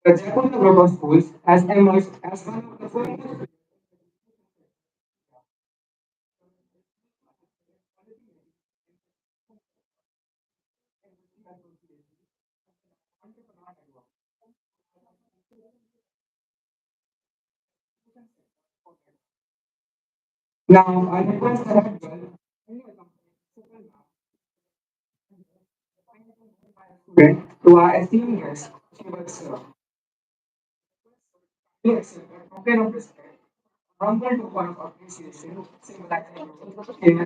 The Jaipuria group of schools has emerged as one of the foremost. Now, I request the head girl student to our esteemed guest, Shreevats Yes, a token of respect, humble token of appreciation, symbolizing in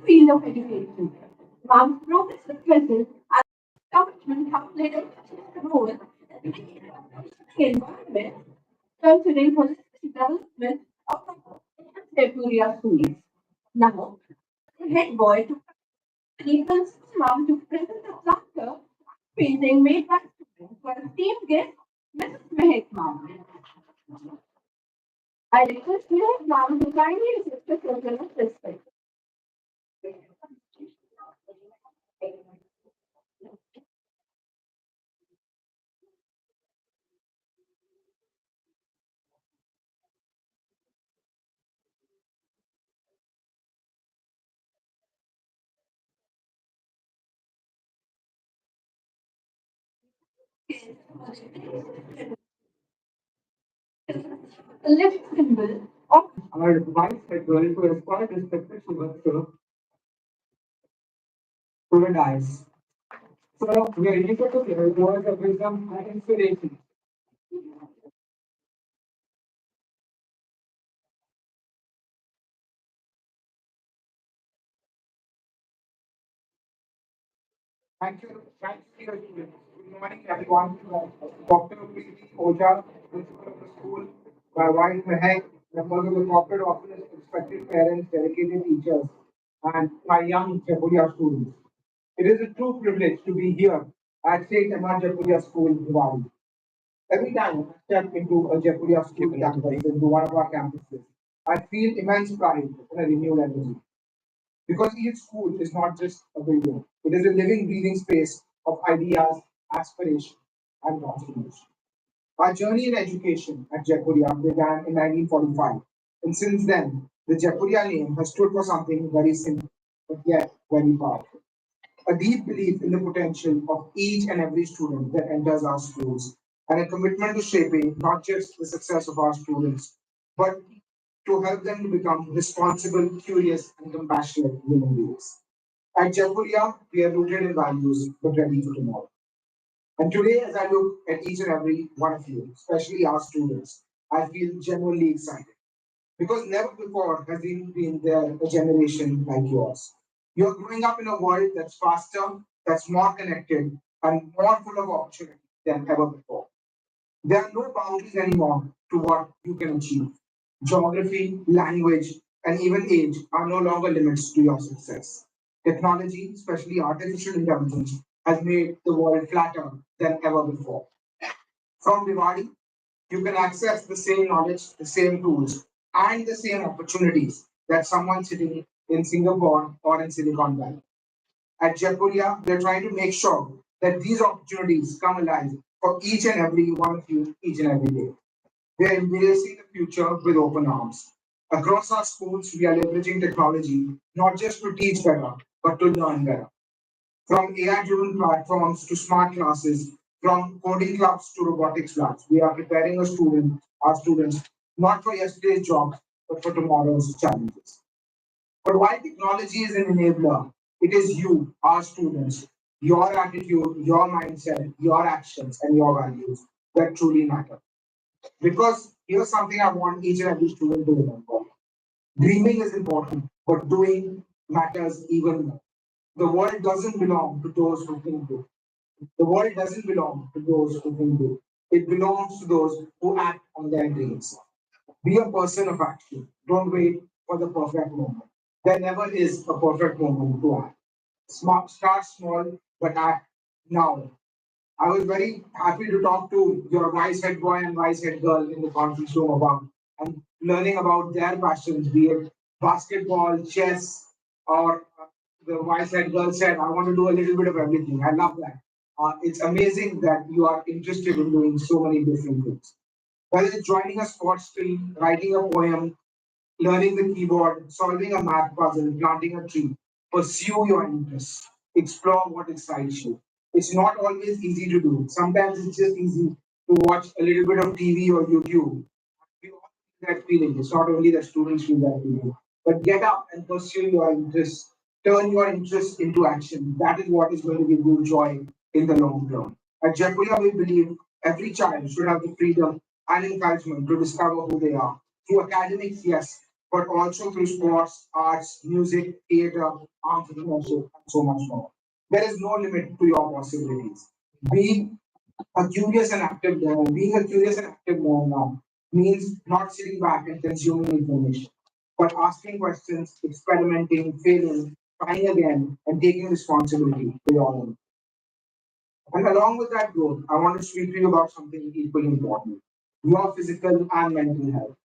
Field of education. Mom's progressive presence and commitment have played a critical role in making the environment considering holistic development of the Jaipuria schools. Now, the head boy to Cleveland's mom to present the plaster painting made by students for esteemed guest Mrs. Mehak mom. I request Mehak mom to kindly assist the children of respect. A living symbol of our Vice Chairperson who is quite respected to the dice. So we are eager to hear words of wisdom and inspiration. Thank you. Thank you. Good morning, everyone. Dr. P.T. Oja, principal of the school, my wife Mehak, members of the corporate office, respected parents, dedicated teachers, and my young Jaipuria students. It is a true privilege to be here at Seth M.R. Jaipuria School, Bhiwadi. Every time I step into a Jaipuria school campus, into one of our campuses, I feel immense pride and a renewed energy. Because each school is not just a building, it is a living, breathing space of ideas, aspiration, and transformation. Our journey in education at Jaipuria began in 1945, and since then, the Jaipuria name has stood for something very simple, but yet very powerful. A deep belief in the potential of each and every student that enters our schools, and a commitment to shaping not just the success of our students, but to help them to become responsible, curious, and compassionate human beings. At Jaipuria, we are rooted in values but ready for tomorrow. And today, as I look at each and every one of you, especially our students, I feel genuinely excited because never before has there a generation like yours. You're growing up in a world that's faster, that's more connected, and more full of opportunity than ever before. There are no boundaries anymore to what you can achieve. Geography, language, and even age are no longer limits to your success. Technology, especially artificial intelligence, has made the world flatter than ever before. From Bhiwadi, you can access the same knowledge, the same tools, and the same opportunities that someone sitting in Singapore or in Silicon Valley. At Jaipuria, we're trying to make sure that these opportunities come alive for each and every one of you each and every day. We are embracing the future with open arms. Across our schools, we are leveraging technology not just to teach better, but to learn better. From AI-driven platforms to smart classes, from coding clubs to robotics labs, we are preparing our students, not for yesterday's jobs, but for tomorrow's challenges. But while technology is an enabler, it is you, our students, your attitude, your mindset, your actions, and your values that truly matter. Because here's something I want each and every student to remember. Dreaming is important, but doing matters even more. The world doesn't belong to those who think big. The world doesn't belong to those who think big. It belongs to those who act on their dreams. Be a person of action. Don't wait for the perfect moment. There never is a perfect moment to act. Start small, but act now. I was very happy to talk to your vice head boy and vice head girl in the conference room about and learning about their passions, be it basketball, chess, or the vice head girl said, I want to do a little bit of everything. I love that. It's amazing that you are interested in doing so many different things. Whether it's joining a sports team, writing a poem, learning the keyboard, solving a math puzzle, planting a tree. Pursue your interests. Explore what excites you. It's not always easy to do. Sometimes it's just easy to watch a little bit of TV or YouTube. We all feel that feeling. It's not only that students feel that feeling. But get up and pursue your interests. Turn your interests into action. That is what is going to give you joy in the long term. At Jaipuria, we believe Every child should have the freedom and encouragement to discover who they are. Through academics, yes, but also through sports, arts, music, theatre, entrepreneurship, and so much more. There is no limit to your possibilities. Be being a curious and active learner means not sitting back and consuming information, but asking questions, experimenting, failing, trying again, and taking responsibility for your own. And along with that growth, I want to speak to you about something equally important: your physical and mental health.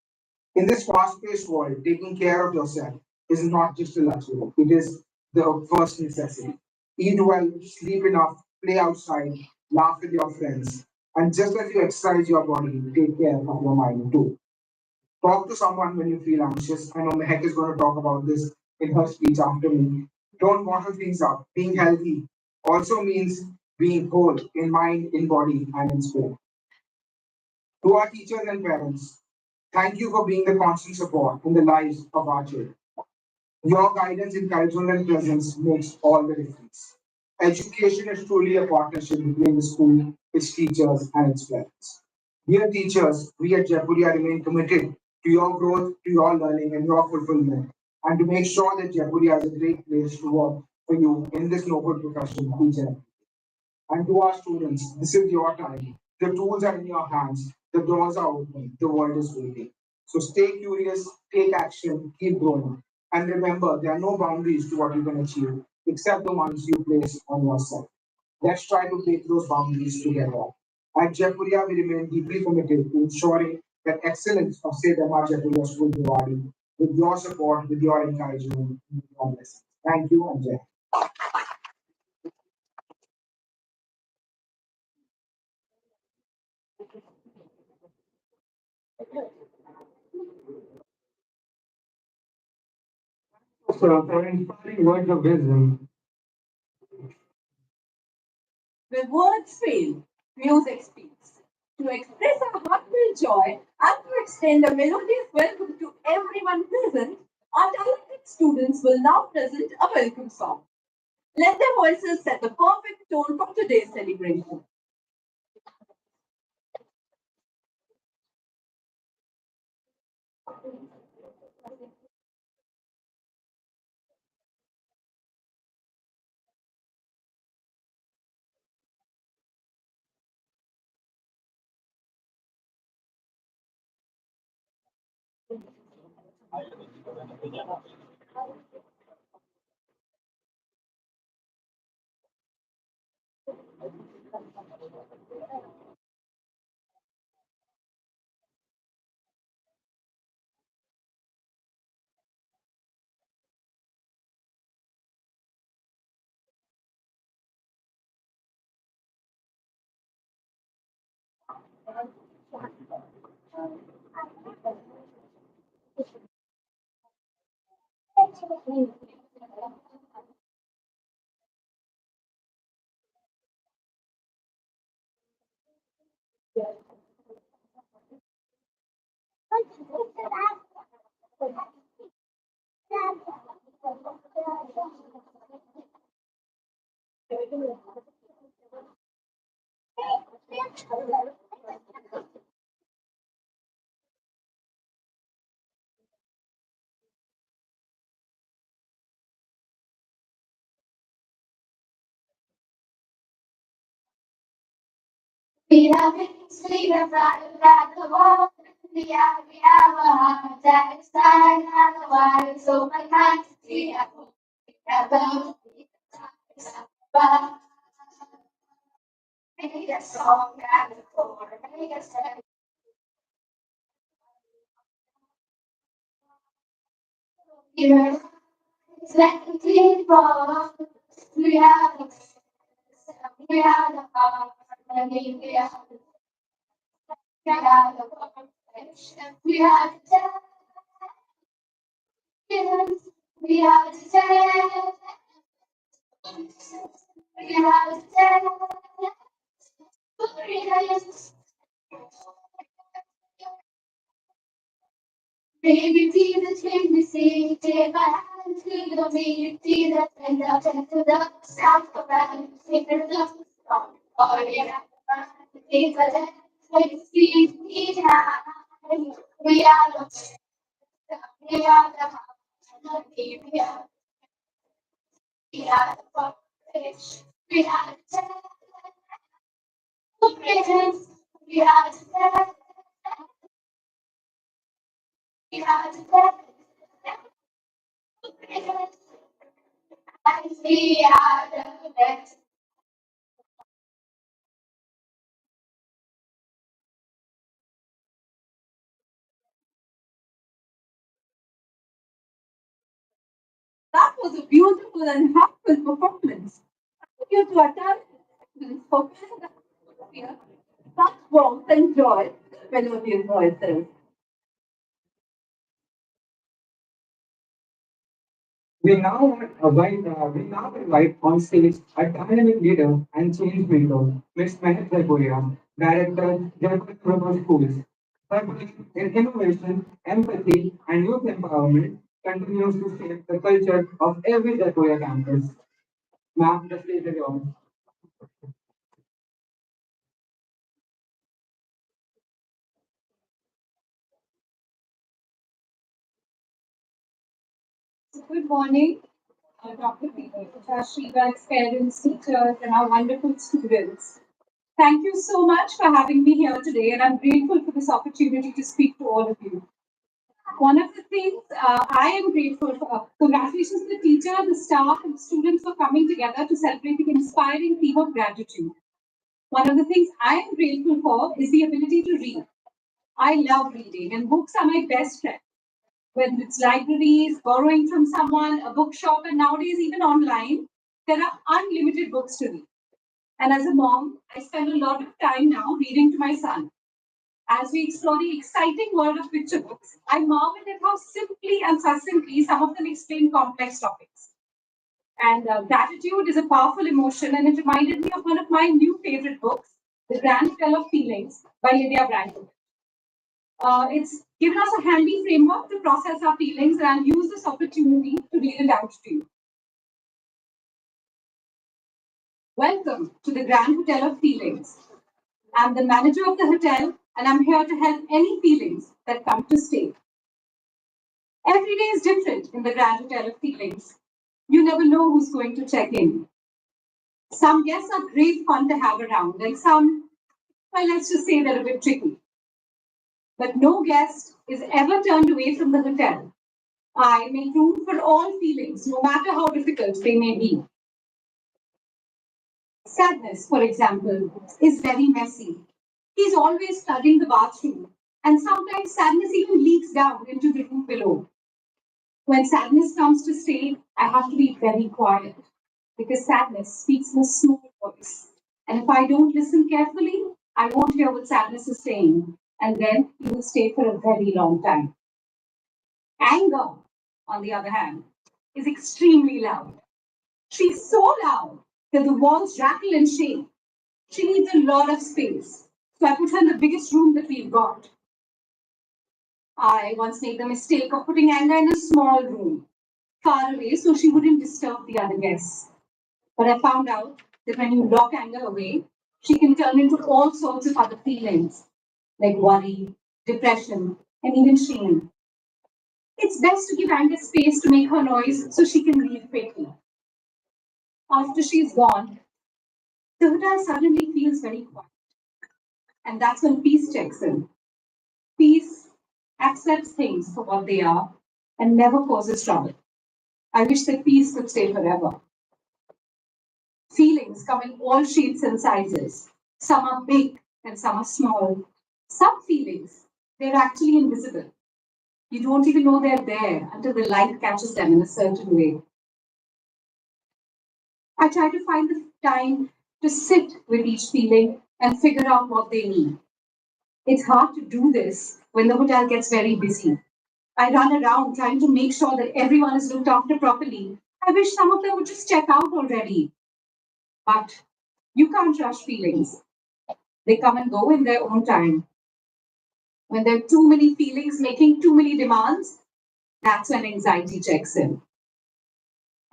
In this fast-paced world, taking care of yourself is not just a luxury; it is the first necessity. Eat well, sleep enough, play outside, laugh with your friends, and just as you exercise your body, take care of your mind too. Talk to someone when you feel anxious. I know Mehak is going to talk about this in her speech after me. Don't bottle things up. Being healthy also means being whole in mind, in body, and in spirit. To our teachers and parents, thank you for being the constant support in the lives of our children. Your guidance, encouragement, and presence makes all the difference. Education is truly a partnership between the school, its teachers, and its parents. Dear teachers, we at Jaipuria remain committed to your growth, to your learning, and your fulfillment, and to make sure that Jaipuria is a great place to work for you in this noble profession, teacher. And to our students, this is your time. The tools are in your hands. The doors are open. The world is waiting. So stay curious, take action, keep growing. And remember, there are no boundaries to what you can achieve except the ones you place on yourself. Let's try to break those boundaries together. At Jaipuria, we remain deeply committed to ensuring that excellence of Seth M.R. Jaipuria School Bhiwadi with your support, with your encouragement, with your blessings. Thank you and Jai. So, for inspiring words of wisdom. When words fail, music speaks. To express our heartfelt joy and to extend a melodious welcome to everyone present, our talented students will now present a welcome song. Let their voices set the perfect tone for today's celebration. We have been sleeping right at the wall. We have a heart attack inside and the wire so my mind we have a but make a song and the floor, make a step. Here, let the people, we have a we have a heart, we have a conversation, we have a dance, we have a dance. We have a dance. Baby, Jesus, make me sing. Take my hand to the beat. Jesus, and I'll take to the sound of that. Take the song. Oh, yeah. That was a beautiful and heartfelt performance. Thank you to our talented students for filling the atmosphere with such warmth and joy, melodious voices. We now invite on stage a dynamic leader and change maker, Ms. Mehak Jaipuria, Director, Jaipuria Schools. Her belief in innovation, empathy, and youth empowerment continues to shape the culture of every Jaipuria campus. Ma'am, the stage is yours. Good morning, Dr. Shreevats, parents, teachers, and our wonderful students. Thank you so much for having me here today, and I'm grateful for this opportunity to speak to all of you. One of the things I am grateful for, congratulations to the teacher, the staff, and students for coming together to celebrate the inspiring theme of gratitude. One of the things I am grateful for is the ability to read. I love reading, and books are my best friend. Whether it's libraries, borrowing from someone, a bookshop, and nowadays even online, there are unlimited books to read. And as a mom, I spend a lot of time now reading to my son. As we explore the exciting world of picture books, I marvel at how simply and succinctly some of them explain complex topics. And gratitude is a powerful emotion, and it reminded me of one of my new favorite books, The Grand Hotel of Feelings by Lydia Brandon. It's given us a handy framework to process our feelings, and I'll use this opportunity to read it out to you. Welcome to the Grand Hotel of Feelings. I'm the manager of the hotel, and I'm here to help any feelings that come to stay. Every day is different in the Grand Hotel of Feelings. You never know who's going to check in. Some guests are great fun to have around, and some, well, let's just say they're a bit tricky. But no guest is ever turned away from the hotel. I make room for all feelings, no matter how difficult they may be. Sadness, for example, is very messy. He's always flooding the bathroom, and sometimes sadness even leaks down into the room below. When sadness comes to stay, I have to be very quiet because sadness speaks in a small voice. And if I don't listen carefully, I won't hear what sadness is saying, and then he will stay for a very long time. Anger, on the other hand, is extremely loud. She's so loud that the walls rattle and shake. She needs a lot of space. So I put her in the biggest room that we've got. I once made the mistake of putting Anger in a small room, far away, so she wouldn't disturb the other guests. But I found out that when you lock Anger away, she can turn into all sorts of other feelings, like worry, depression, and even shame. It's best to give Anger space to make her noise so she can leave quickly. After she's gone, the hotel suddenly feels very quiet. And that's when peace checks in. Peace accepts things for what they are and never causes trouble. I wish that peace could stay forever. Feelings come in all shapes and sizes. Some are big and some are small. Some feelings, they're actually invisible. You don't even know they're there until the light catches them in a certain way. I try to find the time to sit with each feeling and figure out what they need. It's hard to do this when the hotel gets very busy. I run around trying to make sure that everyone is looked after properly. I wish some of them would just check out already. But you can't rush feelings. They come and go in their own time. When there are too many feelings making too many demands, that's when anxiety checks in.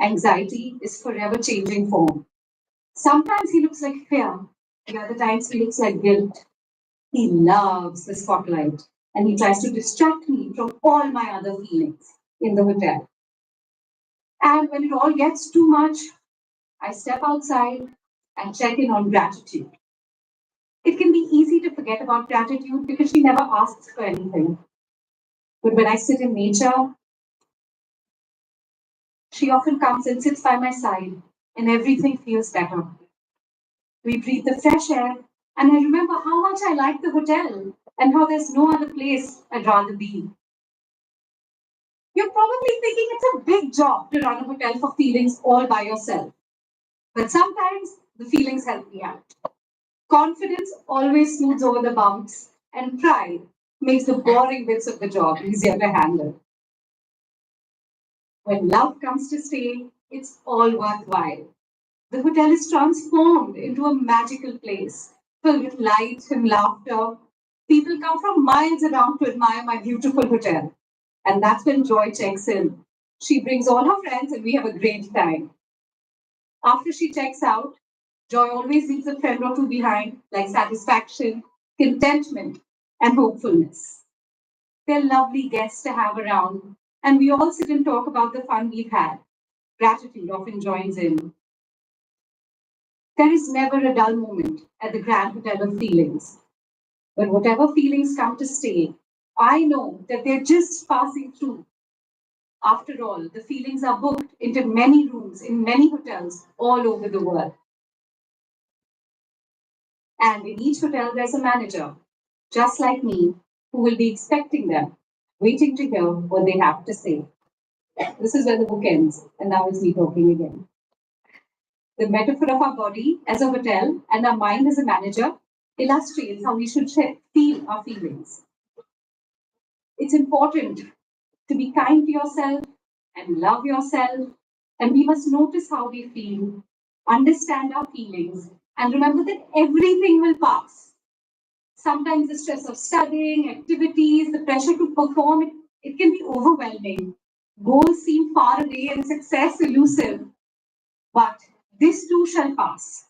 Anxiety is forever changing form. Sometimes he looks like fear, The other times he looks like guilt. He loves the spotlight and he tries to distract me from all my other feelings in the hotel. And when it all gets too much, I step outside and check in on gratitude. It can be easy to forget about gratitude because she never asks for anything. But when I sit in nature, she often comes and sits by my side, and everything feels better. We breathe the fresh air, and I remember how much I like the hotel and how there's no other place I'd rather be. You're probably thinking it's a big job to run a hotel for feelings all by yourself. But sometimes the feelings help me out. Confidence always smooths over the bumps, and pride makes the boring bits of the job easier to handle. When love comes to stay, it's all worthwhile. The hotel is transformed into a magical place filled with light and laughter. People come from miles around to admire my beautiful hotel. And that's when Joy checks in. She brings all her friends and we have a great time. After she checks out, Joy always leaves a friend or two behind, like satisfaction, contentment, and hopefulness. They're lovely guests to have around, and we all sit and talk about the fun we've had. Gratitude often joins in. There is never a dull moment at the Grand Hotel of Feelings. But whatever feelings come to stay, I know that they're just passing through. After all, the feelings are booked into many rooms in many hotels all over the world. And in each hotel, there's a manager, just like me, who will be expecting them, waiting to hear what they have to say. This is where the book ends, and now it's me talking again. The metaphor of our body as a hotel and our mind as a manager illustrates how we should feel our feelings. It's important to be kind to yourself and love yourself, and we must notice how we feel, understand our feelings, and remember that everything will pass. Sometimes the stress of studying, activities, the pressure to perform, it can be overwhelming. Goals seem far away and success elusive, but this too shall pass.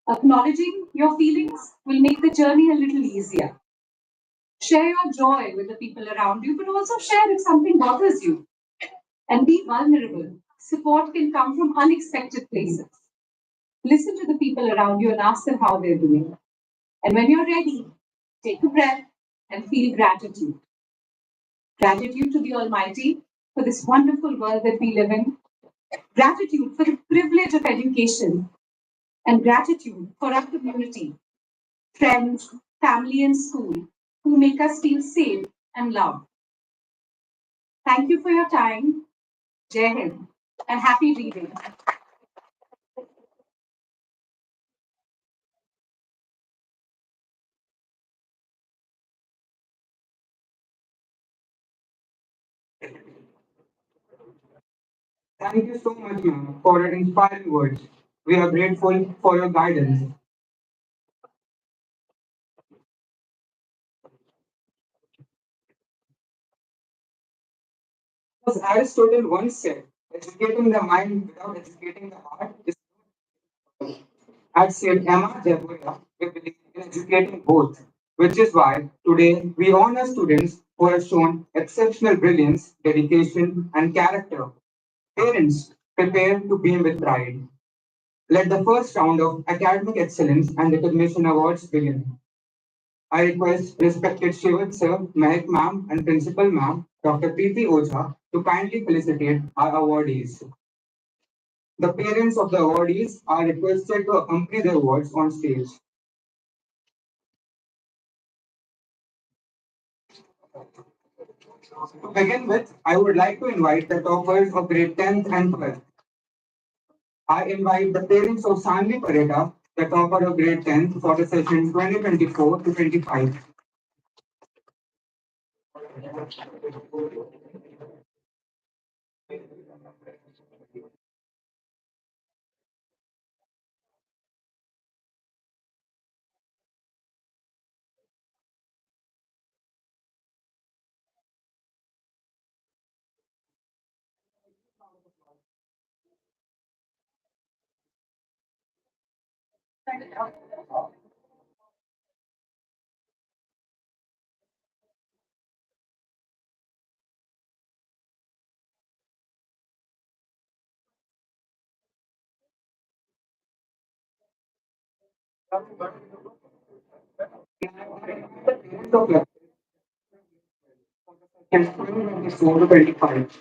Acknowledging your feelings will make the journey a little easier. Share your joy with the people around you, but also share if something bothers you. And be vulnerable. Support can come from unexpected places. Listen to the people around you and ask them how they're doing. And when you're ready, take a breath and feel gratitude. Gratitude to the Almighty for this wonderful world that we live in. Gratitude for the privilege of education. And gratitude for our community, friends, family, and school who make us feel safe and loved. Thank you for your time. Jai Hind and happy reading. Thank you so much, ma'am, for your inspiring words. We are grateful for your guidance. As Aristotle once said, educating the mind without educating the heart is at Seth M.R. Jaipuria, we believe in educating both, which is why today we honor students who have shown exceptional brilliance, dedication, and character. Parents, prepare to beam with pride. Let the first round of academic excellence and recognition awards begin. I request respected Shreevats Sir, Mehak Ma'am, and Principal Ma'am, Dr. Preeti Oja, to kindly felicitate our awardees. The parents of the awardees are requested to accompany their awards on stage. To begin with, I would like to invite the toppers of grade 10th and 12th. I invite the parents of Sanvi Pareda, the topper of grade 10th for the session 2024 to 25. Can 24 to 25.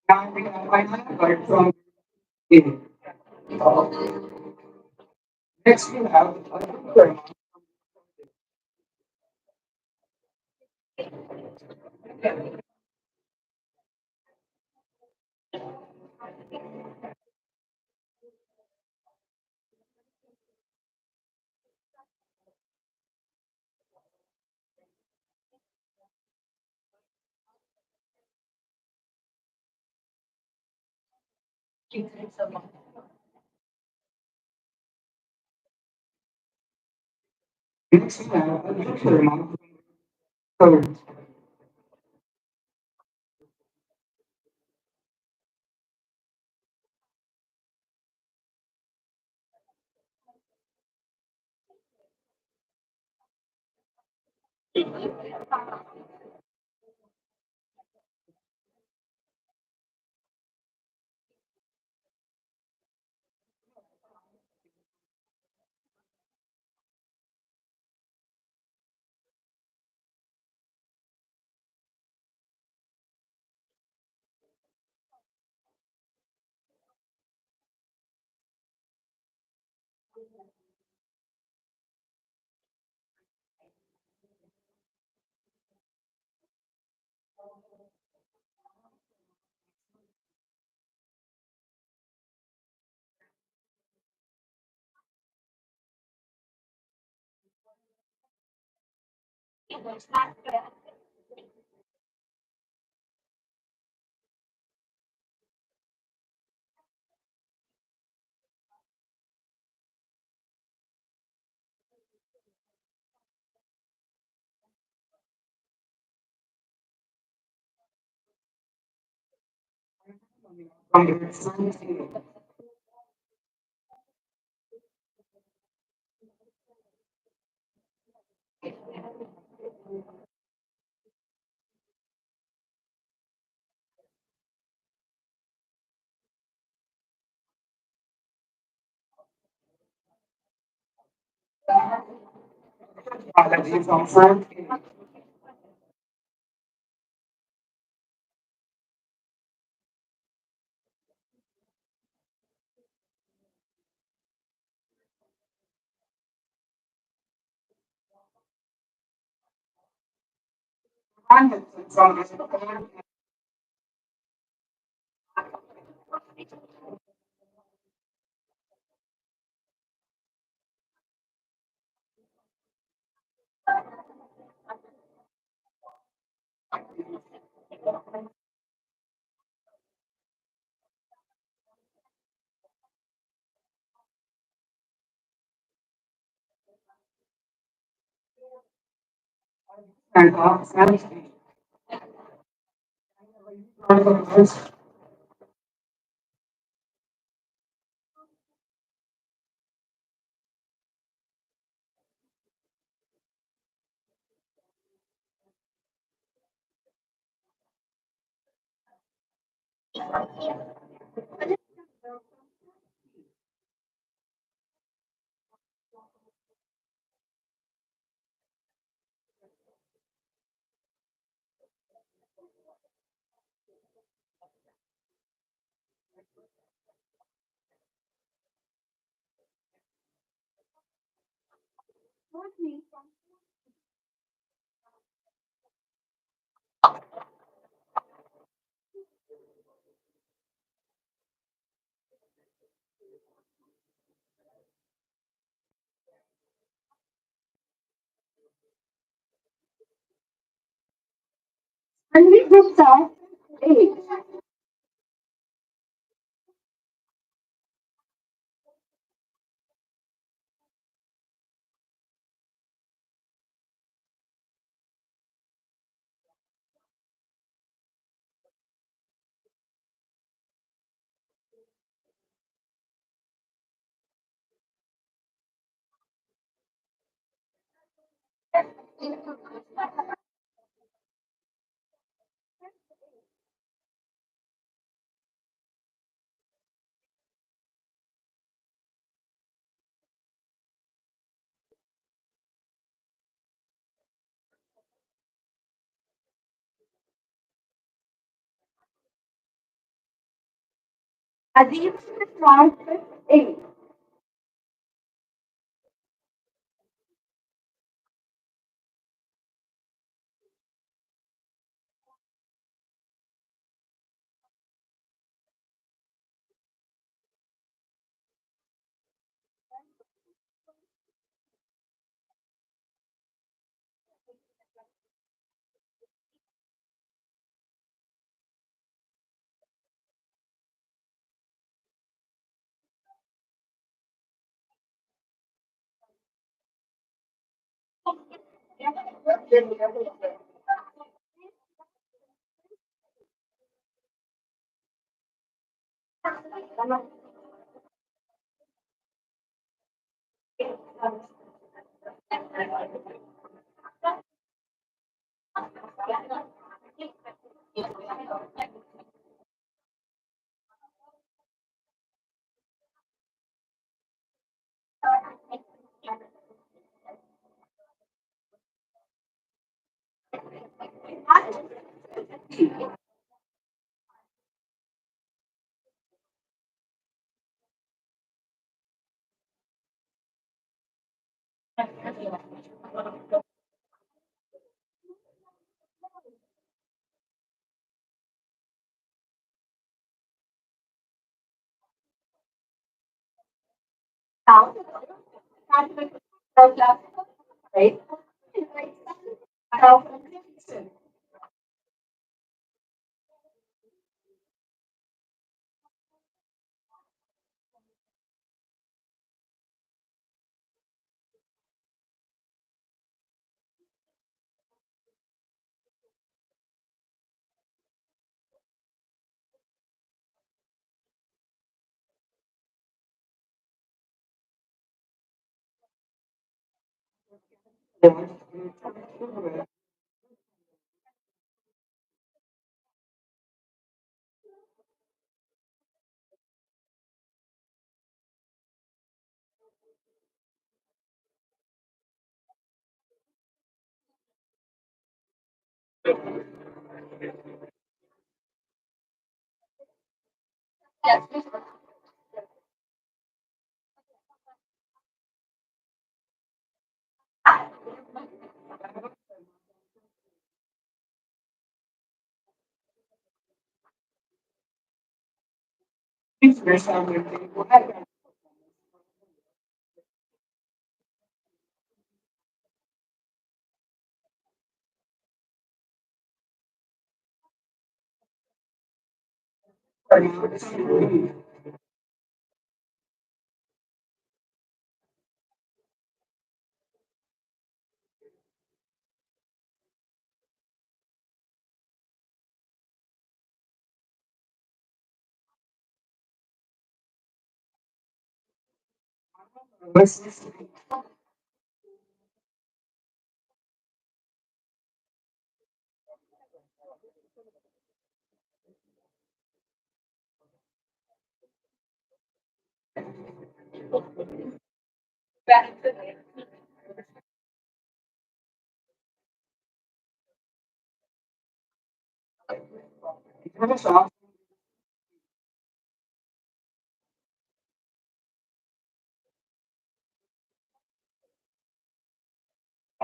I have heard from next we have next we have a little remark from from Balaji from France. And from and And we could start 8. Adib starts at 8. Now, right? Now,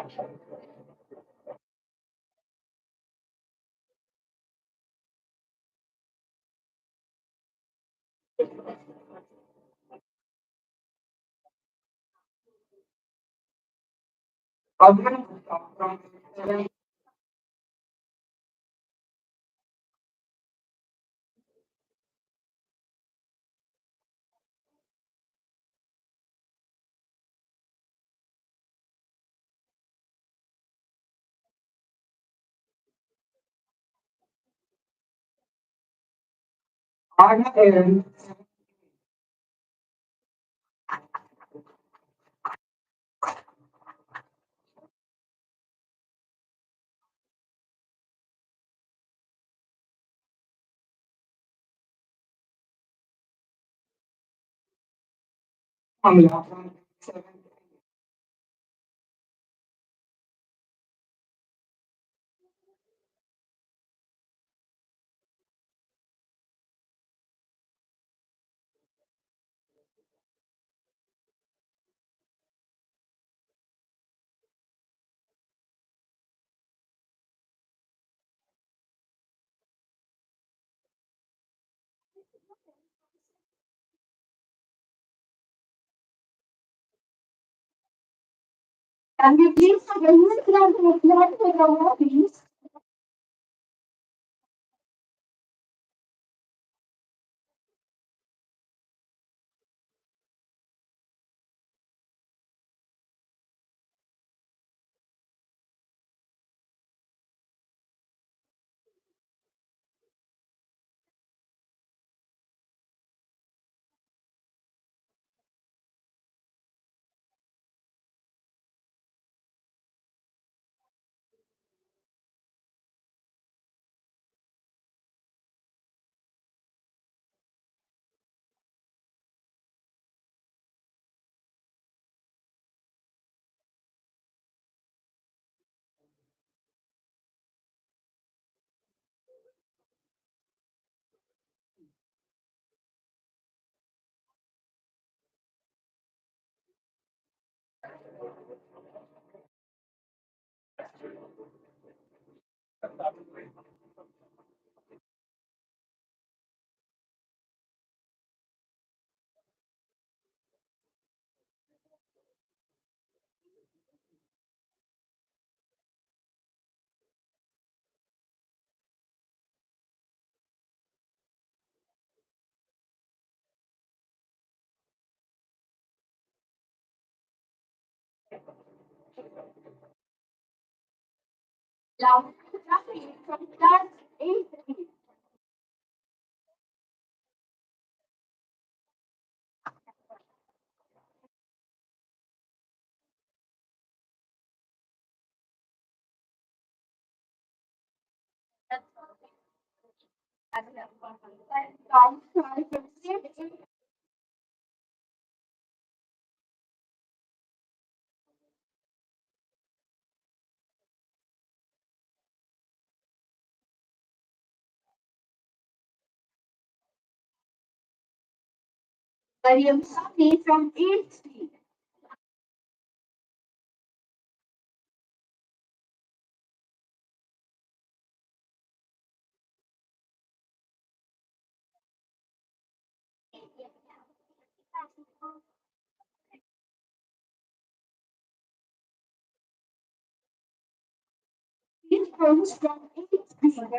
Can we please have a huge round of applause for the awardees? Now, Rafi from class 8B. Tom from 6A. Mariam Sami from 8C. These comes from 8B.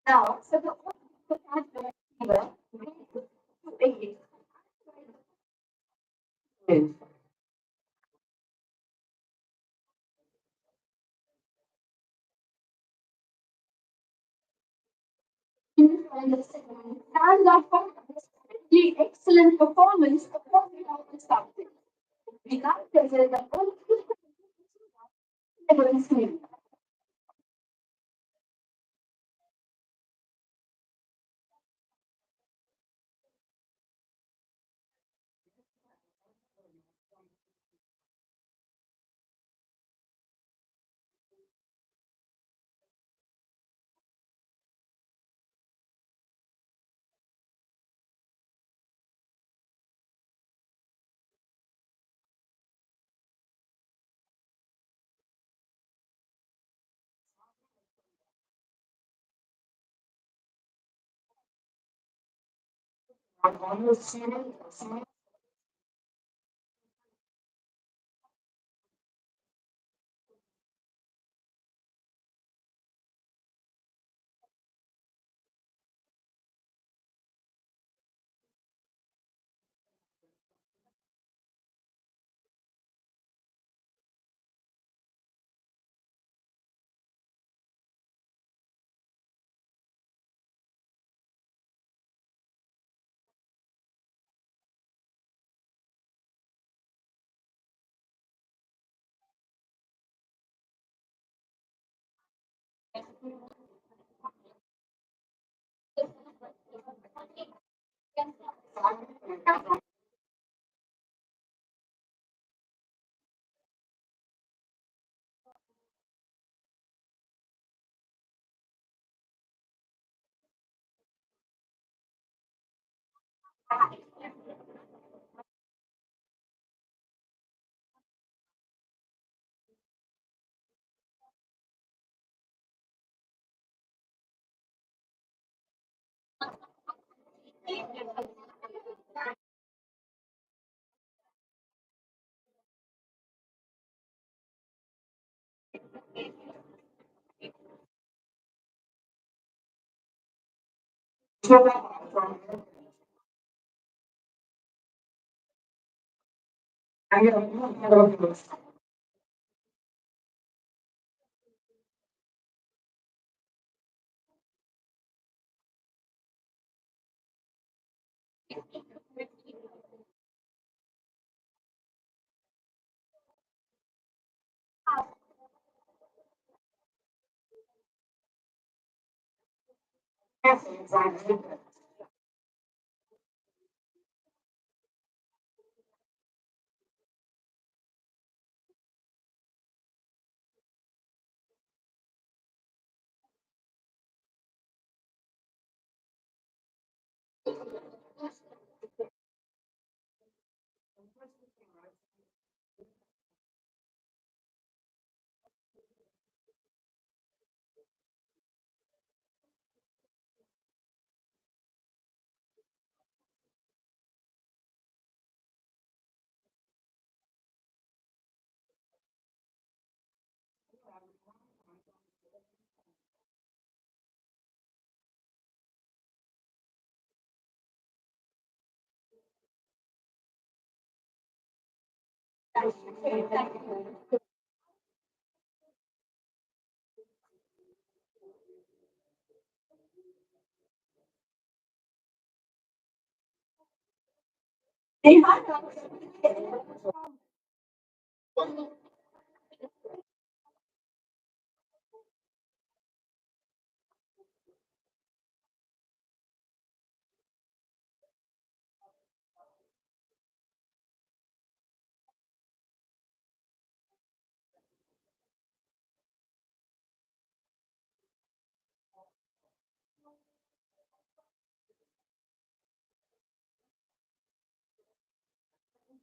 Now, so the fever to 8. Stand up for the excellent performance across the subject. We can't present the Everyone's grade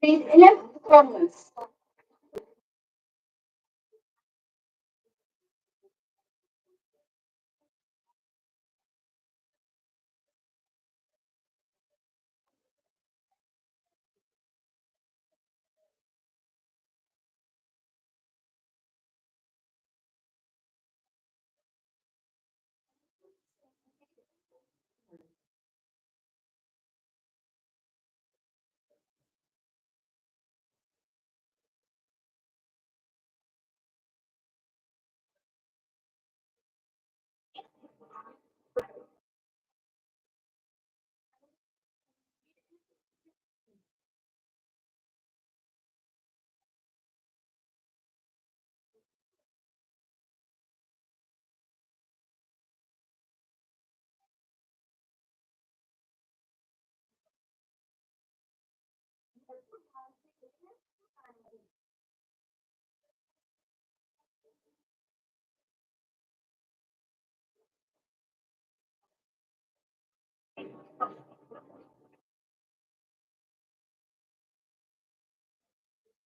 11 performance.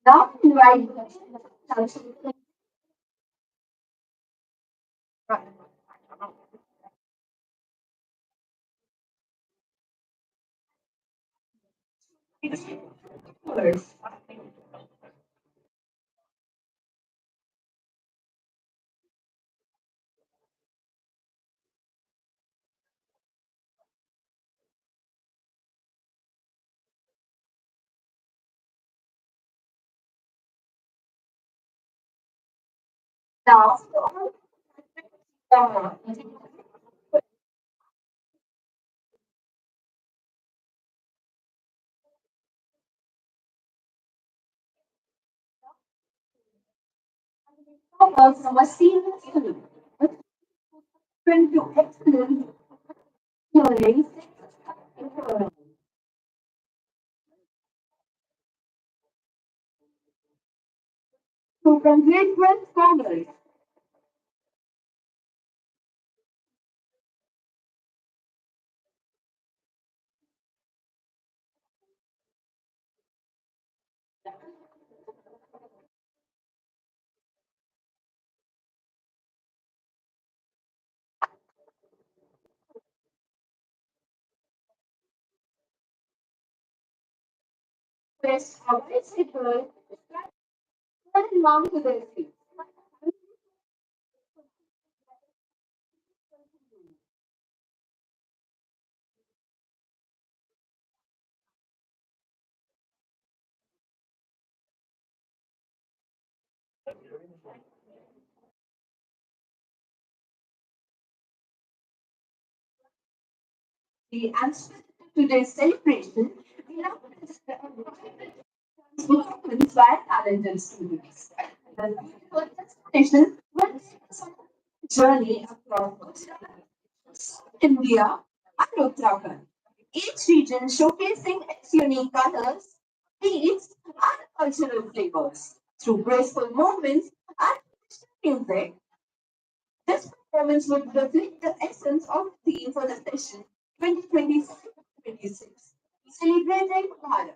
Now invite now from a senior student to excellent learning to complete with scholars. Best of its people, belong to their feet. The answer to today's celebration belongs to performance by talented students. The beautiful presentation will take us on a journey across India and Uttarakhand. Each region showcasing its unique colors, beats, and cultural flavors. Through graceful movements and music, this performance would reflect the essence of the theme for the session 2025-26, celebrating Bharat.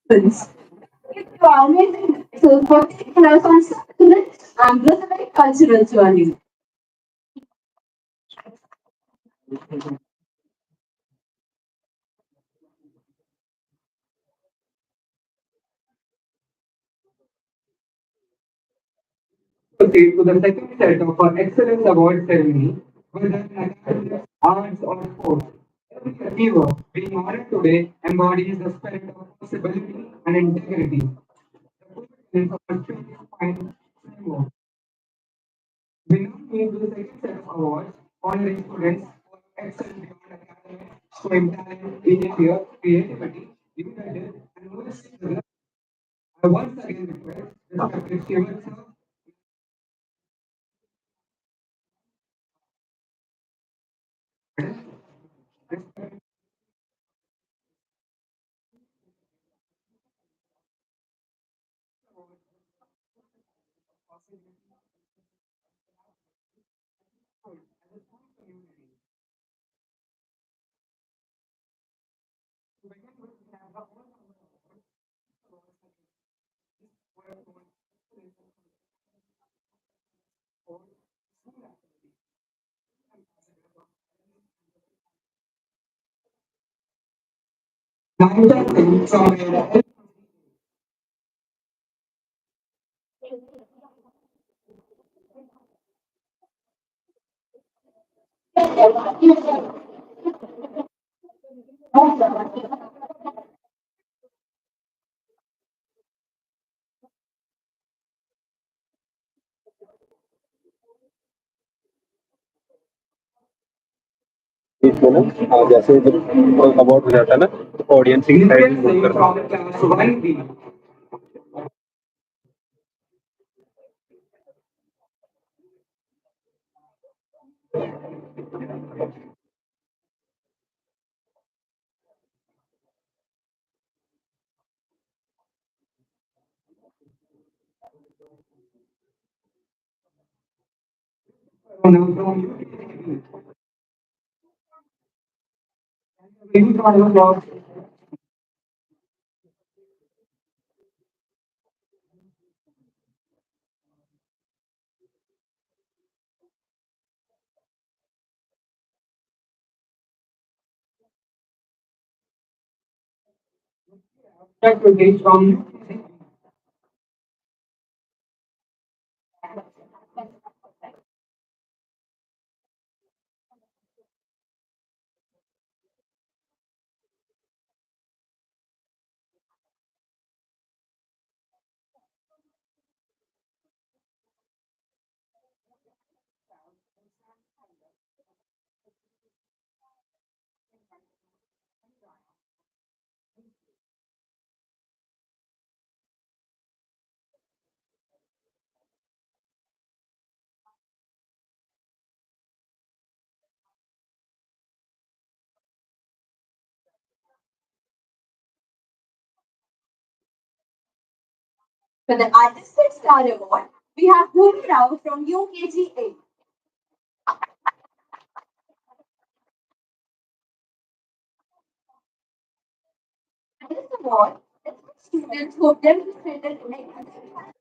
Students. You are amazing so for taking us on students and visible cultural journey. Proceed to the second set of our Excellence Award ceremony, whether in academics, arts, or sports. Every achiever being honored today embodies the spirit of possibility and integrity. The core tenets of our three-point framework. We now move to the second set of awards, honoring students for excellence beyond academics, showing talent, behavior, creativity, leadership, and most I once again request respected Shreevats Sir from इसमें ना जैसे जब award हो जाता है ना तो audience की साइड Indian में move saying करता from the class 1B. Now from UKG. Maybe from your blog. That will be from For the Artistic Star Award, we have Bhumi Rao from UKG. This award is for students who have demonstrated excellent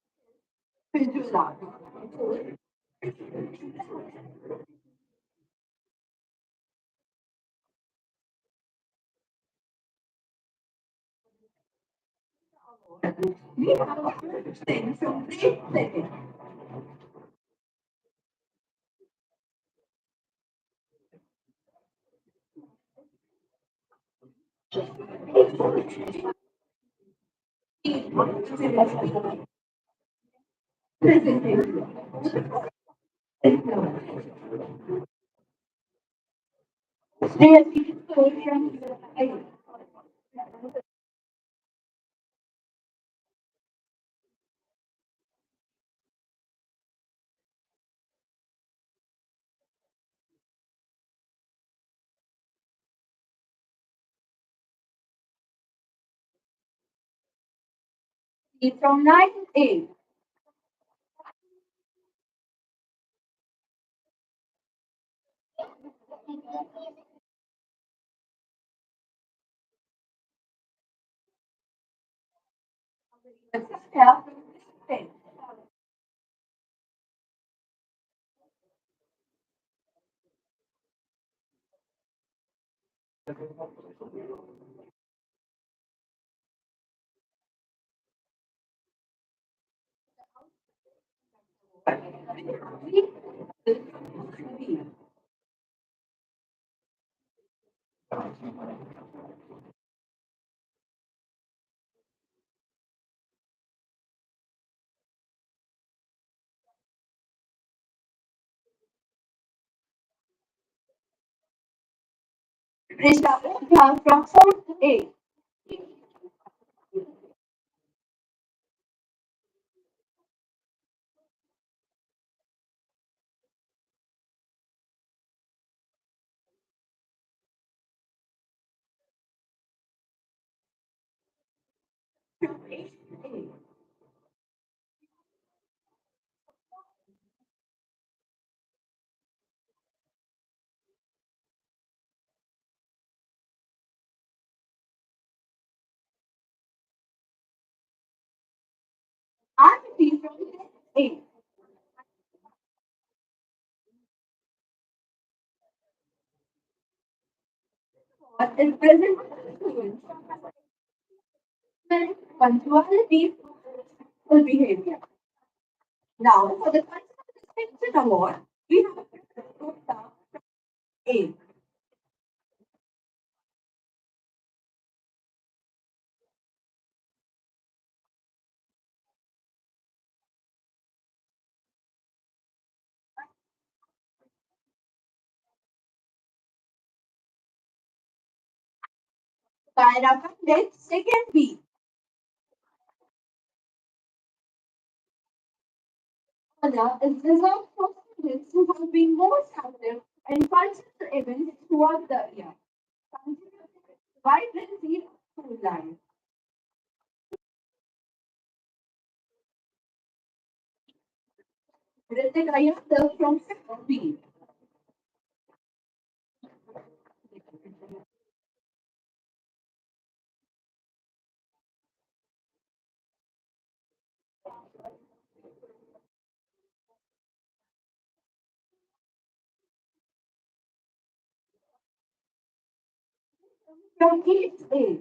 visual art. We have a thing from grade second. Presentation. From 9A. Staff from 10. Prisha from 4A. Aarti from 10A. Is present students. Punctuality, full behavior. Now, for the cultural distinction award, we have A. Kaira Pandit, second B. Honor is reserved for students who have been most active in cultural events throughout the year, contributing to the vibrancy of school life. Ritik Ayatol from 6th B. From 8th A.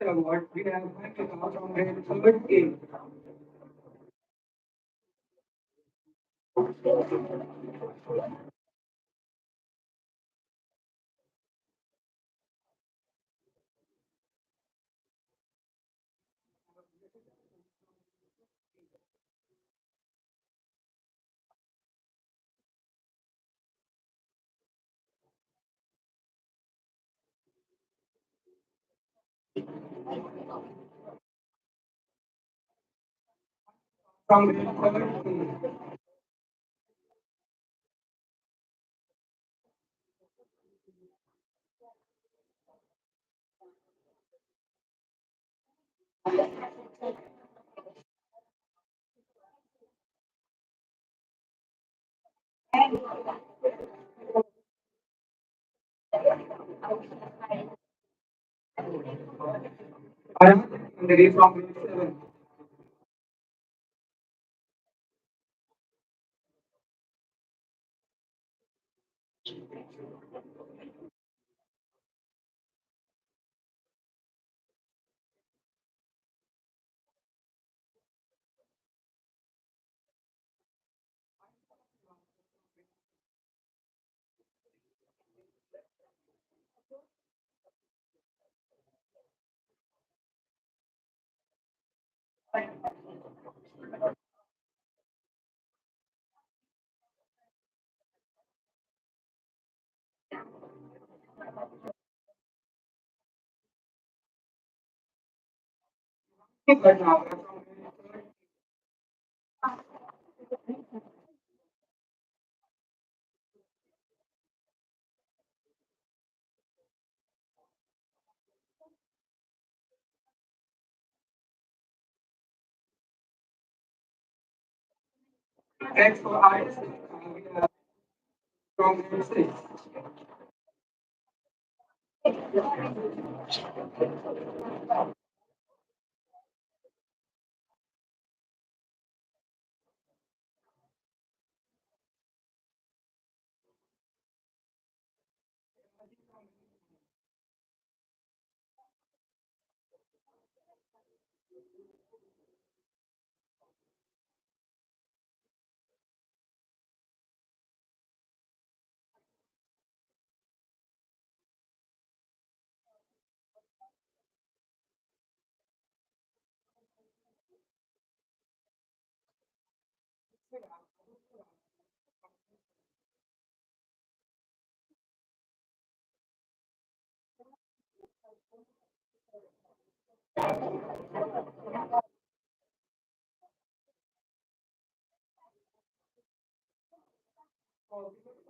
Award, we have Mehak from grade third A. From grade third A. I am Giri from grade 7. But now I'm from Thanks for arts. We are from grade 6.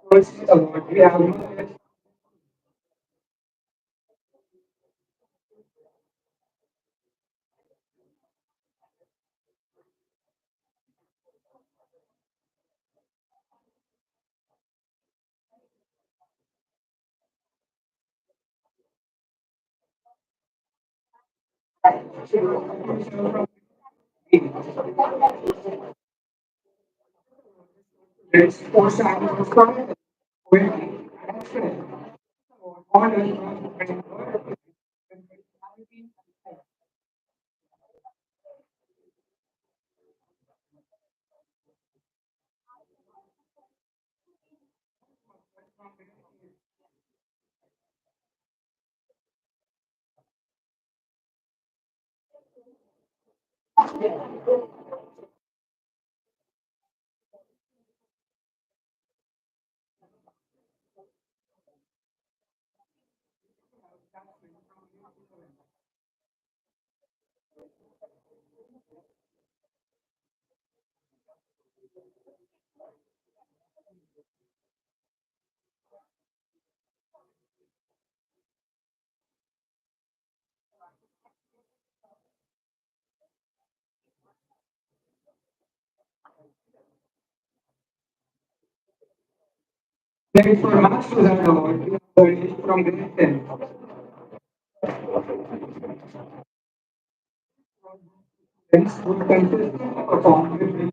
First award we have grade sports and from poetry and film. Honor from Next for Master Award we have from grade 10. Students who consistently perform with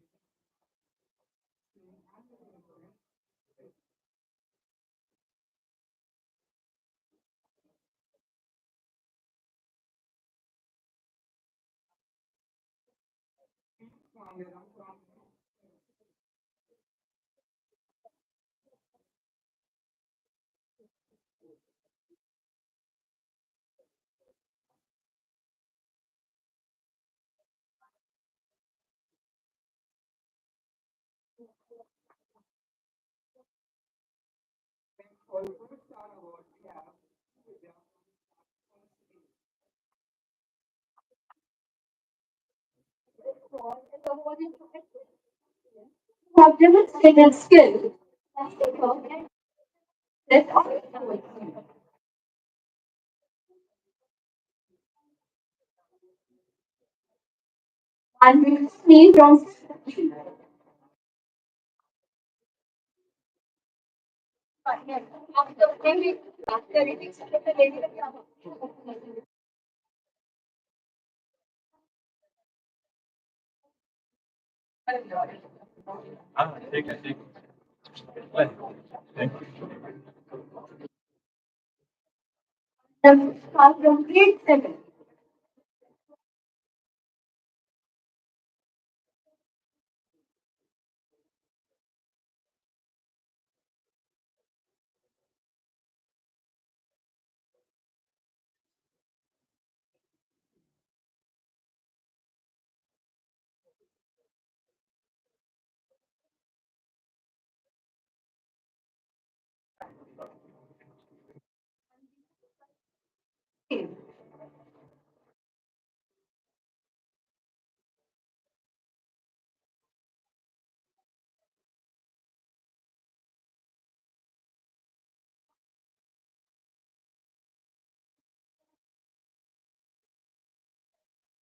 have demonstrated skill That's all. And with me from from grade 7.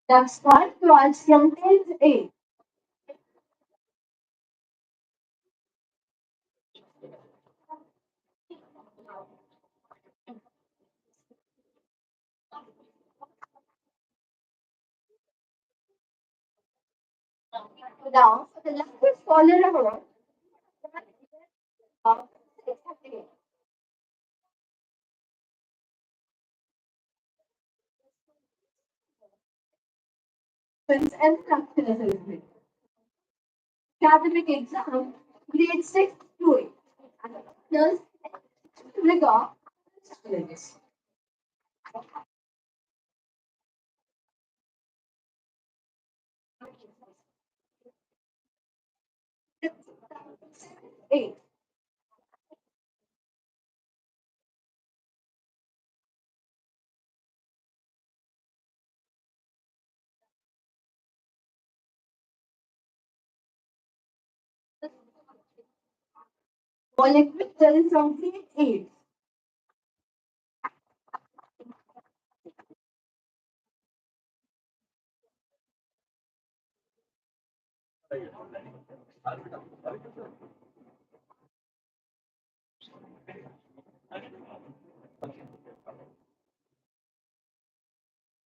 That's one was from 10th A. Now, the language scholar award. uh, and national assessment. Academic exam, grade 6 to 8. And others, rigor, challenges. 8. Molecular from grade 8.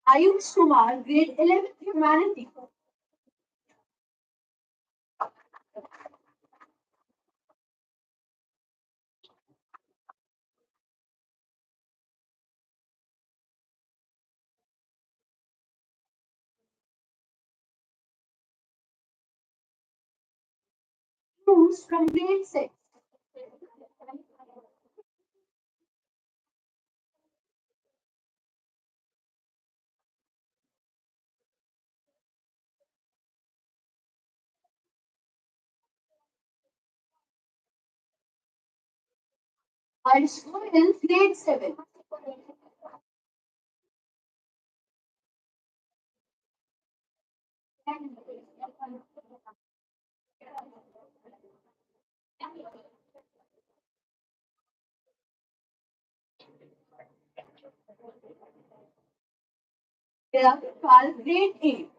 Ayush Kumar, grade 11 humanity. Who's from grade 6. Ayush Goyal, grade 7. Pal, grade 8.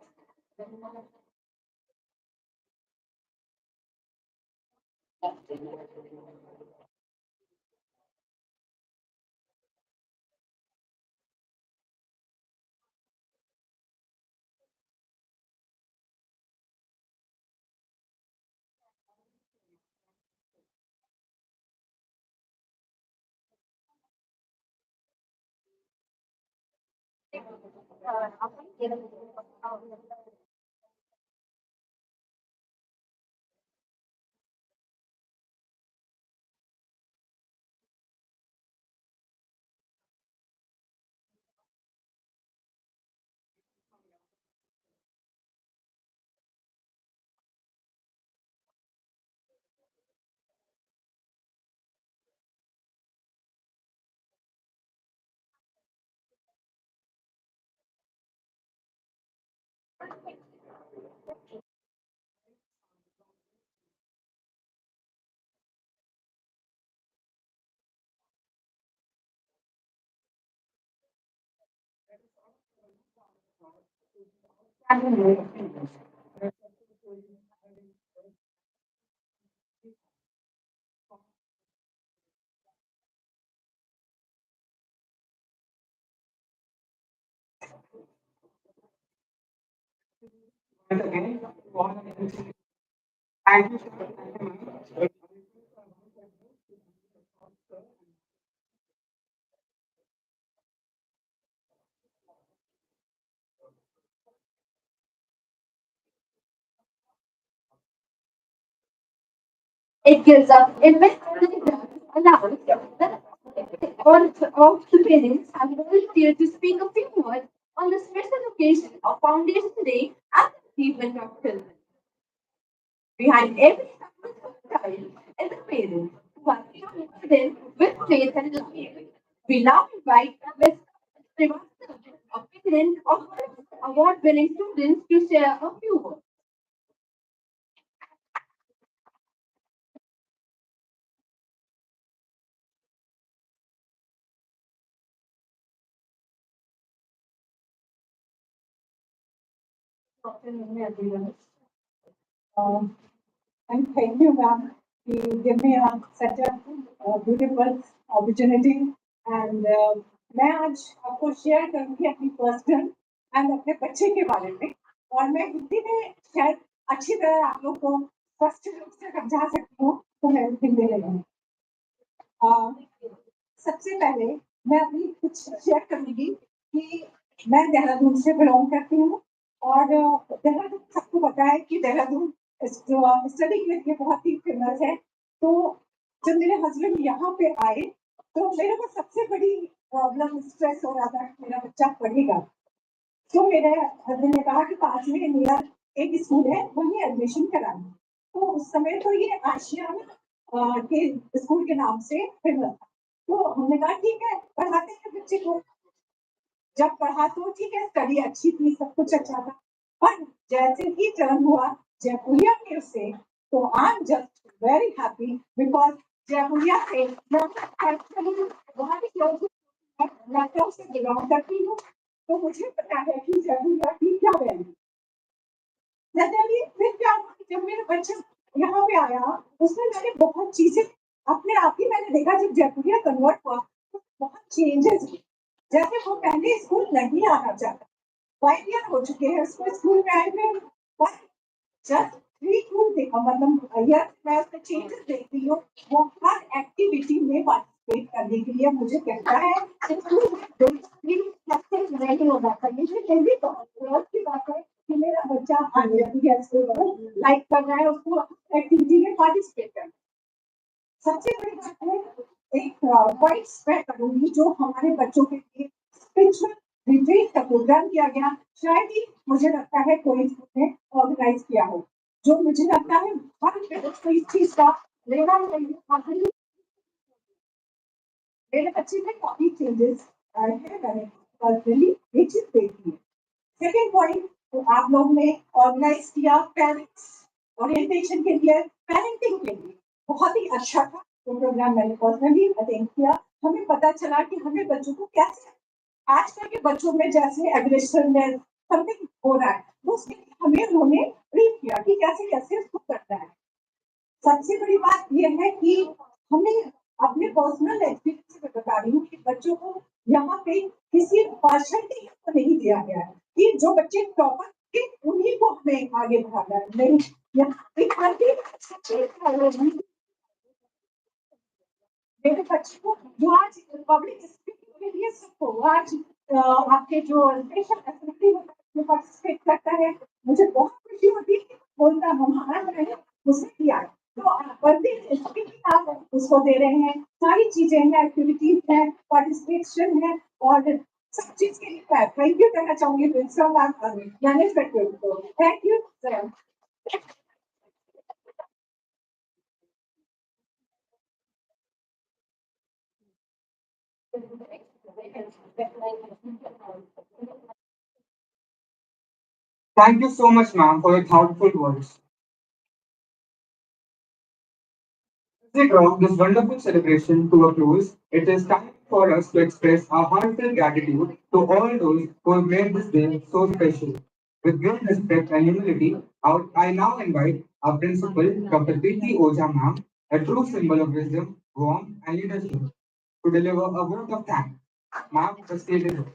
Once again, thank you, sir. It gives us immense pleasure to announce that all of the parents have volunteered to speak a few words on the special occasion of Foundation Day and the achievement of children. Behind every successful child is a parent who has trusted them with faith and love. We now invite Mr. Srivastava, a parent of award-winning students, to share a few words. Afternoon, everyone. Um, and thank you, ma'am. You give me such a beautiful opportunity. And मैं आज आपको share करूंगी अपनी personal and अपने बच्चे के बारे में और मैं हिंदी में शायद अच्छी तरह आप लोग को स्पष्ट रूप से समझा सकती हूँ तो मैं हिंदी में लूंगी। सबसे पहले मैं अपनी कुछ शेयर करूंगी कि मैं देहरादून से बिलोंग करती हूँ और देहरादून सबको पता है कि देहरादून स्टडी के लिए बहुत ही फेमस है। तो जब मेरे हस्बैंड यहाँ पे आए तो मेरे को सबसे बड़ी प्रॉब्लम स्ट्रेस हो रहा था कि मेरा बच्चा पढ़ेगा। तो मेरे हस्बैंड ने कहा कि पास में मेरा एक स्कूल है वहीं एडमिशन कराना। तो उस समय तो ये आशियाना के स्कूल के नाम से फेमस था। तो हमने कहा ठीक है पढ़ाते हैं बच्चे को। जब पढ़ा तो ठीक है स्टडी अच्छी थी सब कुछ अच्छा था पर जैसे ही टर्न हुआ जयपुरिया के से तो I am just very happy because Jaipuria से मैं एक्चुअली बहुत ही क्लोज लखनऊ से बिलोंग करती हूँ तो मुझे पता है कि जयपुरिया की क्या वैल्यू। जनरली फिर क्या हुआ कि जब मेरा बच्चा यहाँ पे आया उसमें मैंने बहुत चीजें अपने आप ही मैंने देखा जब जयपुरिया कन्वर्ट हुआ तो बहुत चेंजेस हुए। जैसे वो पहले स्कूल नहीं आना चाहता 5 ईयर हो चुके हैं उसको स्कूल में आए हुए पर जस्ट 3 देखा मतलब ईयर मैं उसमें चेंजेस देख रही हूँ। वो हर एक्टिविटी में पार्टिसिपेट करने के लिए मुझे कहता है स्कूल में नहीं होना चाहिए ये मेरी बहुत की बात है कि मेरा बच्चा लाइक कर रहा है उसको एक्टिविटी में पार्टिसिपेट कर। सबसे बड़ी बात है एक पॉइंट मैं करूंगी जो हमारे बच्चों के लिए स्पिरिचुअल रिट्रीट का प्रोग्राम किया गया शायद ही मुझे लगता है कोई स्कूल ने ऑर्गेनाइज किया हो जो मुझे लगता है हर पेरेंट्स को इस चीज का लेना चाहिए। मेरे बच्चे में काफी चेंजेस आए हैं मैंने पर्सनली ये चीज देखी है। सेकेंड पॉइंट तो आप लोग ने ऑर्गेनाइज किया पेरेंट्स ओरिएंटेशन के लिए पेरेंटिंग के लिए बहुत ही अच्छा था वो प्रोग्राम मैंने पर्सनली अटेंड किया। हमें पता चला कि हमें बच्चों को कैसे आजकल के बच्चों में जैसे एग्रेशन है समथिंग हो रहा है तो उसके लिए हमें उन्होंने ब्रीफ किया कि कैसे कैसे उसको करना है। सबसे बड़ी बात यह है कि हमें अपने पर्सनल एक्सपीरियंस से बता रही हूँ कि बच्चों को यहाँ पे किसी परसेंटेज को नहीं दिया गया है कि जो बच्चे टॉपर थे उन्हीं को हमें आगे बढ़ाना है नहीं यहाँ पे मेरे बच्चे को जो आज पब्लिक स्पीकिंग के लिए सबको आज आपके जो स्पेशल एसेंबली में पार्टिसिपेट करता है मुझे बहुत खुशी होती है बोलता महान मैंने उसे किया है। तो पब्लिक स्पीकिंग आप उसको दे रहे हैं सारी चीजें हैं एक्टिविटीज है पार्टिसिपेशन है और सब चीज के लिए थैंक यू कहना चाहूंगी मैनेजमेंट को thank you sir. Thank you so much, ma'am, for your thoughtful words. As we draw this wonderful celebration to a close, it is time for us to express our heartfelt gratitude to all those who have made this day so special. With great respect and humility, I now invite our principal, Dr. Preeti Oja ma'am, a true symbol of wisdom, warmth, and leadership, to deliver a vote of thanks. Ma'am, the stage is yours.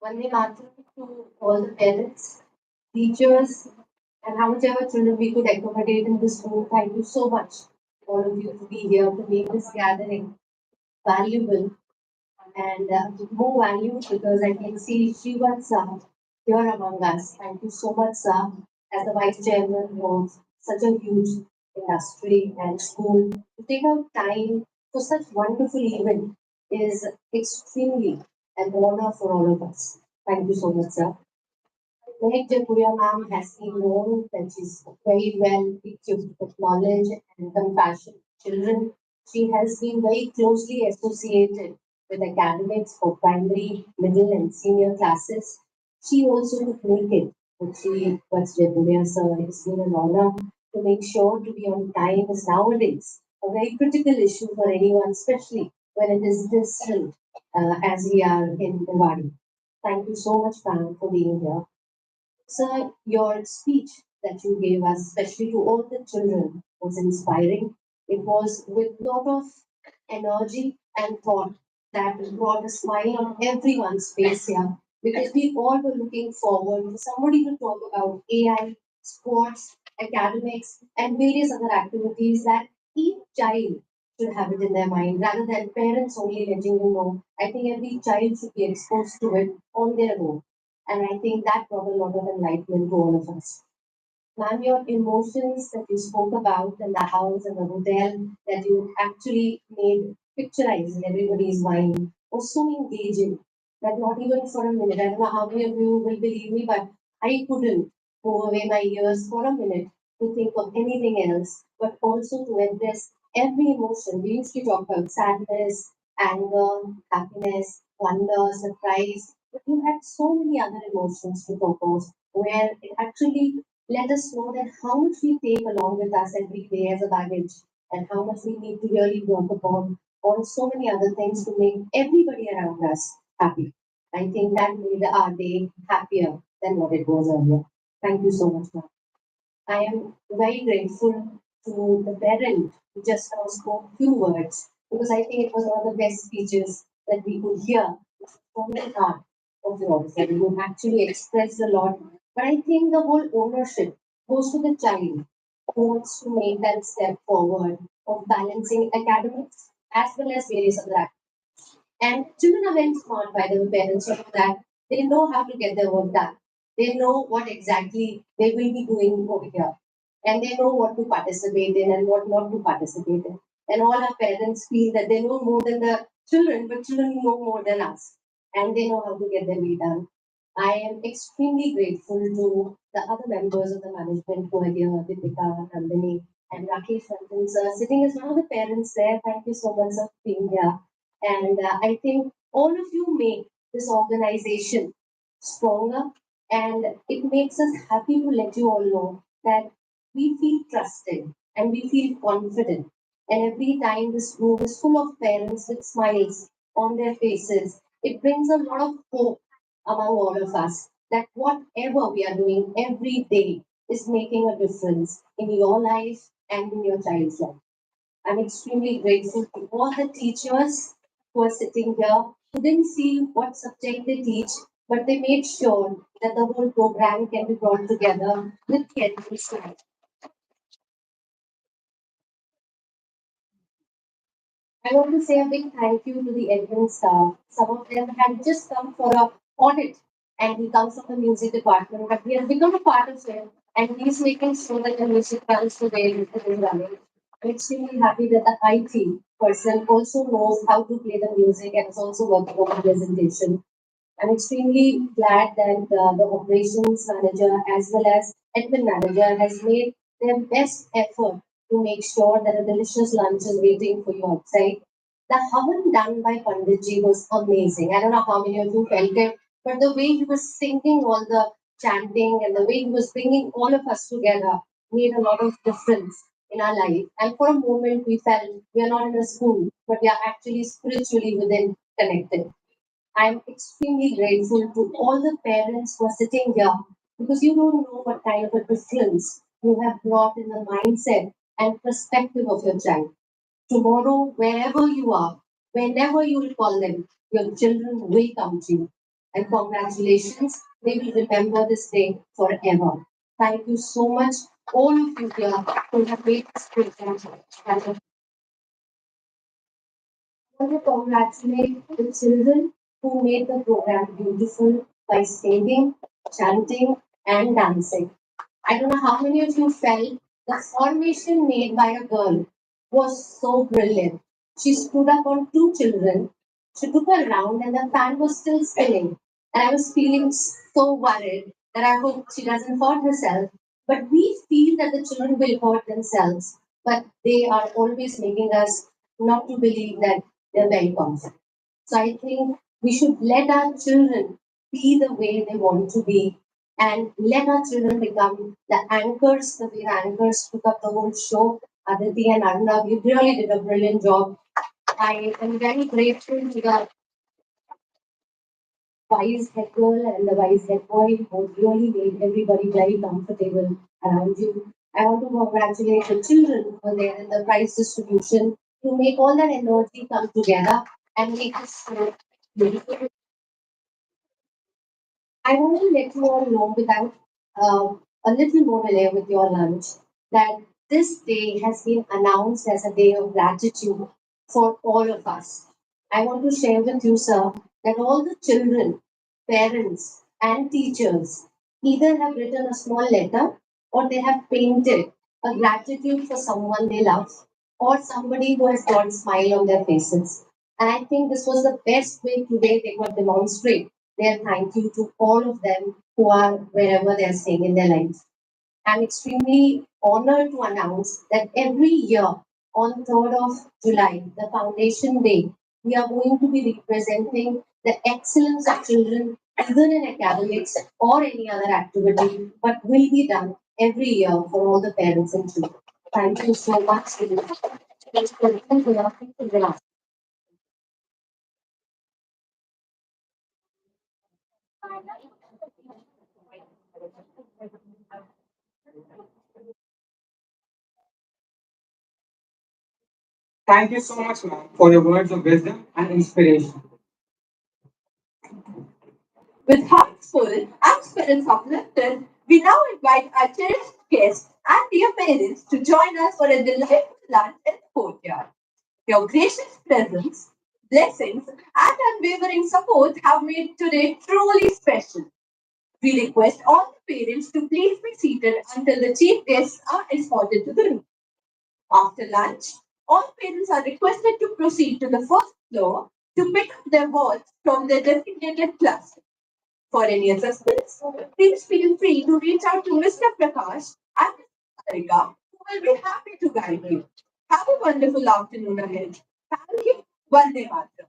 One day answer to all the parents, teachers, and however children we could accommodate in this room. Thank you so much, all of you, to be here to make this gathering valuable and more valued because I can see Shreevats here among us. Thank you so much, sir, as the Vice Chairman of such a huge industry and school. To take out time for such wonderful event is extremely an honor for all of us. Thank you so much, sir. Mehak Jaipuria ma'am has been known that she's very well equipped with knowledge and compassion. Children, she has been very closely associated with academics for primary, middle, and senior classes. She also took it with Shreevats Jaipuria, so it's been an honor to make sure to be on time is nowadays a very critical issue for anyone, especially when it is distant as we are in Bhiwadi. Thank you so much, ma'am, for being here. Sir, your speech that you gave us, especially to all the children, was inspiring. It was with a lot of energy and thought that brought a smile on everyone's face here because we all were looking forward for somebody to talk about AI, sports, academics, and various other activities that each child should have it in their mind rather than parents only letting you know. I think every child should be exposed to it on their own. And I think that brought a lot of enlightenment to all of us. Ma'am, your emotions that you spoke about in the house and the hotel that you actually made picturized in everybody's mind was so engaging that not even for a minute, I don't know how many of you will believe me, but I couldn't move away my ears for a minute to think of anything else, but also to address every emotion. We used to talk about sadness, anger, happiness, wonder, surprise, but you had so many other emotions to talk of where it actually let us know that how much we take along with us every day as a baggage and how much we need to really work upon on so many other things to make everybody around us happy. I think that made our day happier than what it was earlier. Thank you so much, ma'am. I am very grateful to the parent who just now spoke few words because I think it was one of the best speeches that we could hear from the heart of yours. And you actually expressed a lot. But I think the whole ownership goes to the child who wants to make that step forward of balancing academics as well as various other activities. And children are very smart, by the way, parents know that they know how to get their work done. They know what exactly they will be doing over here. And they know what to participate in and what not to participate in. And all our parents feel that they know more than the children, but children know more than us. And they know how to get their way done. I am extremely grateful to the other members of the management who are here, Deepika, Nandini, and Rakesh Ranjan sir, sitting as one of the parents there. Thank you so much sir, for being here. And I think all of you make this organization stronger, and it makes us happy to let you all know that we feel trusted and we feel confident. And every time this room is full of parents with smiles on their faces, it brings a lot of hope among all of us that whatever we are doing every day is making a difference in your life and in your child's life. I'm extremely grateful to all the teachers who are sitting here who didn't see what subject they teach, but they made sure that the whole program can be brought together with careful slides. I want to say a big thank you to the admin staff. Some of them had just come for a audit and he comes from the music department, but he has become a part of it and he's making sure that the music runs the way it is running. I'm extremely happy that the IT person also knows how to play the music and is also working on the presentation. I'm extremely glad that the operations manager as well as admin manager has made their best effort to make sure that a delicious lunch is waiting for you outside. The havan done by Panditji was amazing. I don't know how many of you felt it, but the way he was singing all the chanting and the way he was bringing all of us together made a lot of difference in our life. And for a moment, we felt we are not in a school, but we are actually spiritually within connected. I'm extremely grateful to all the parents who are sitting here because you don't know what kind of a difference you have brought in the mindset and perspective of your child. Tomorrow, wherever you are, whenever you will call them, your children will come to you. And congratulations, they will remember this day forever. Thank you so much, all of you here who have made this program. I want to congratulate the children who made the program beautiful by singing, chanting, and dancing. I don't know how many of you felt the formation made by a girl was so brilliant. She stood up on two children. She took a round and the fan was still spinning. And I was feeling so worried that I hope she doesn't hurt herself. But we feel that the children will hurt themselves. But they are always making us not to believe that they're very confident. So I think we should let our children be the way they want to be and let our children become the anchors, the way the anchors took up the whole show. Aditi and Arnav, you really did a brilliant job. I am very grateful to the Vice head girl and the Vice head boy who really made everybody very comfortable around you. I want to congratulate the children who were there in the prize distribution to make all that energy come together and make us so beautiful. I want to let you all know without a little more delay with your lunch that this day has been announced as a day of gratitude for all of us. I want to share with you, sir, that all the children, parents, and teachers either have written a small letter or they have painted a gratitude for someone they love or somebody who has got a smile on their faces. And I think this was the best way today they could demonstrate their thank you to all of them who are wherever they're staying in their lives. I'm extremely honored to announce that every year on 3rd of July, the Foundation Day, we are going to be representing the excellence of children either in academics or any other activity, but will be done every year for all the parents and children. Thank you so much. Thank you so much, ma'am, for your words of wisdom and inspiration. With hearts full and spirits uplifted, we now invite our cherished guests and dear parents to join us for a delightful lunch in the courtyard. Your gracious presence, blessings, and unwavering support have made today truly special. We request all the parents to please be seated until the chief guests are escorted to the room. After lunch, all parents are requested to proceed to the first floor to pick up their wards from their designated class. For any assistance, please feel free to reach out to Mr. Prakash and Mr. Sarika, who will be happy to guide you. Have a wonderful afternoon ahead. Thank you. Vande Mataram.